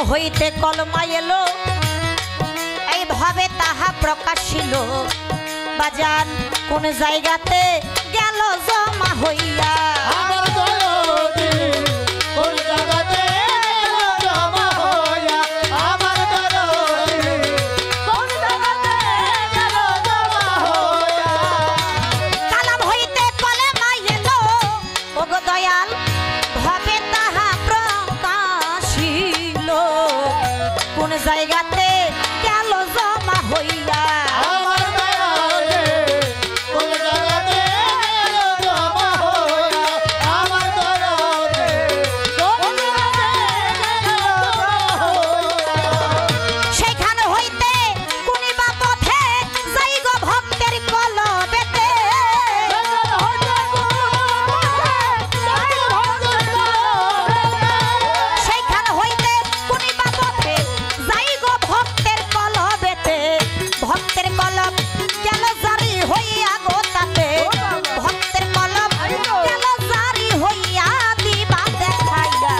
হইতে কলমা এলো এইভাবে তাহা প্রকাশিল বাজান কোন জায়গাতে গেল জমা হইয়া আমার দরদি কোন জায়গাতে জমা হইয়া আমার দরদি কোন জায়গাতে গেল জমা হইয়া কালাম হইতে কলমা এলো ওগো দয়াল ভাবে তাহা প্রকাশিল কোন জায়গাতে গেল জমা হইয়া আমার দরদি কোন জায়গাতে জমা হইয়া আমার দরদি কোন জায়গাতে জমা হইয়া সেখানে হইতে কোনিবা পথে যাই গো ভক্তের কলবেতে সেইখানে হইতে কোনিবা পথে যাই গো ভক্তের কলবেতে ভক্তের কলব গেল জারি হইয়া গো তাতে ভক্তের কলব গেল জারি হইয়া দিবা দেখাইয়া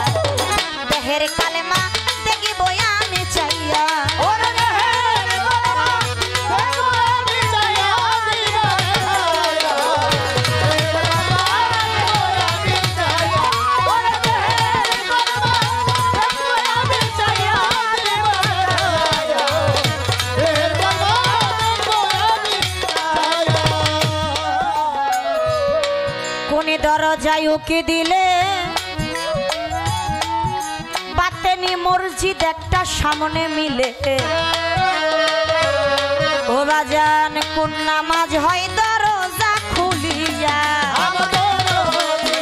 দেহের কালেমা দেখিব আমি চাইয়া ওরে দেহের কলমা দেখবো আমি চাইয়া দিবা দেখাইয়া দেহের কলমা দেখবো আমি চাইয়া ওরে দেহের কলমা দেখবো আমি চাইয়া দিবা দেখাইয়া দেহের কলমা দেখবো আমি চাইয়া কোনে দরজায় উকি দিলে বাতেনি মসজিদ একটা সামনে মিলে ও বাজান কোন নামাজ হয় দরজা খুলিয়া আমার দরদি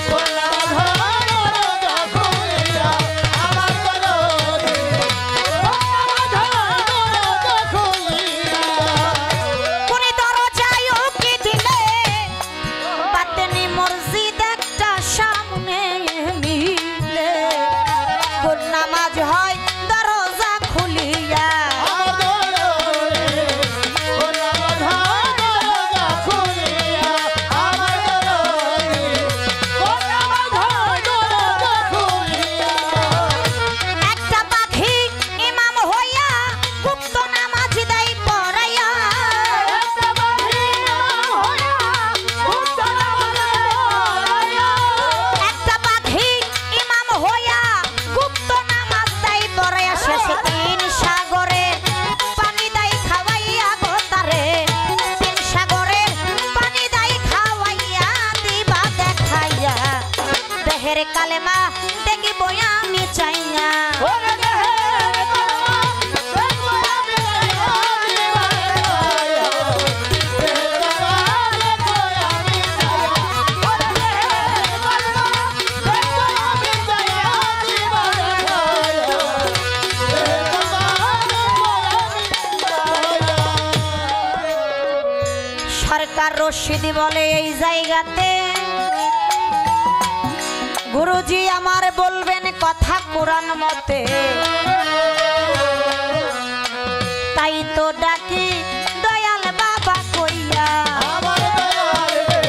কোলা ধরো খুলিয়া আমার দরদি কোলা ধরো খুলিয়া কোনে দরজায় উকি দিলে বাতেনি মসজিদ একটা সামনে মিলে কোন নামাজ হয় দরজা খুলিয়া আমার দরদি কোলা ধরো খুলিয়া আমার দরদি কোলা ধরো খুলিয়া একটা পাখি ইমাম হইয়া গুপ্ত নামাজ দেয় পড়াইয়া একটা বাড়ি হইয়া উত্তরা বলাইয়া একটা পাখি ইমাম হইয়া গুপ্ত নামাজ দেয় পড়াইয়া শেষে তিন সাগরে পানি দেয় খাওয়াইয়া গো তারে তিন সাগরে পানি দেয় খাওয়াইয়া দিবা দেখাইয়া দেহের কালেমা দেখিব আমি চাইয়া ওরে দেহের কলমা দেখবো আমি চাইয়া দিবা দেখাইয়া দেহের কলমা দেখবো আমি চাইয়া ওরে দেহের কলমা দেখবো আমি চাইয়া দিবা দেখাইয়া দেহের কলমা দেখবো আমি চাইয়া সরকার রশিদি বলে এই জায়গাতে গুরুজি আমার বলবেন কথা কোরআন মতে তাই তো ডাকি দয়াল বাবা কইয়া আমার দয়াল রে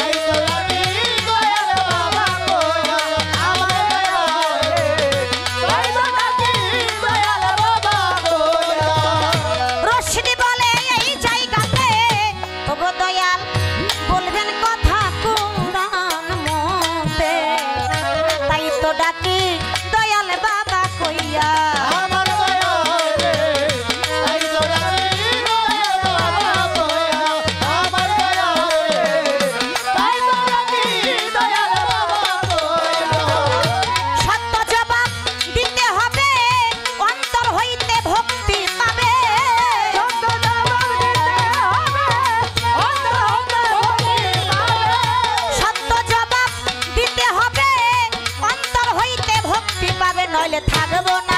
এই তো লাগি দয়াল বাবা কইয়া আমার দয়াল রে এই তো লাগি দয়াল বাবা কইয়া রশিদি বলে এই জায়গাতে ওগো দয়াল বলবেন কথা কোরআন মতে তাই তো ডাকি দয়াল বাবা কইয়া আমার দয়াল রে এই তো লাগি দয়াল বাবা কইয়া আমার দয়াল রে এই তো লাগি দয়াল বাবা কইয়া সত্য জবাব দিতে হবে অন্তর হইতে ভক্তি পাবে সত্য জবাব দিতে হবে অন্তর হতে ভক্তি পাবে সত্য জবাব দিতে হবে অন্তর হইতে ভক্তি পাবে নইলে থাকবো না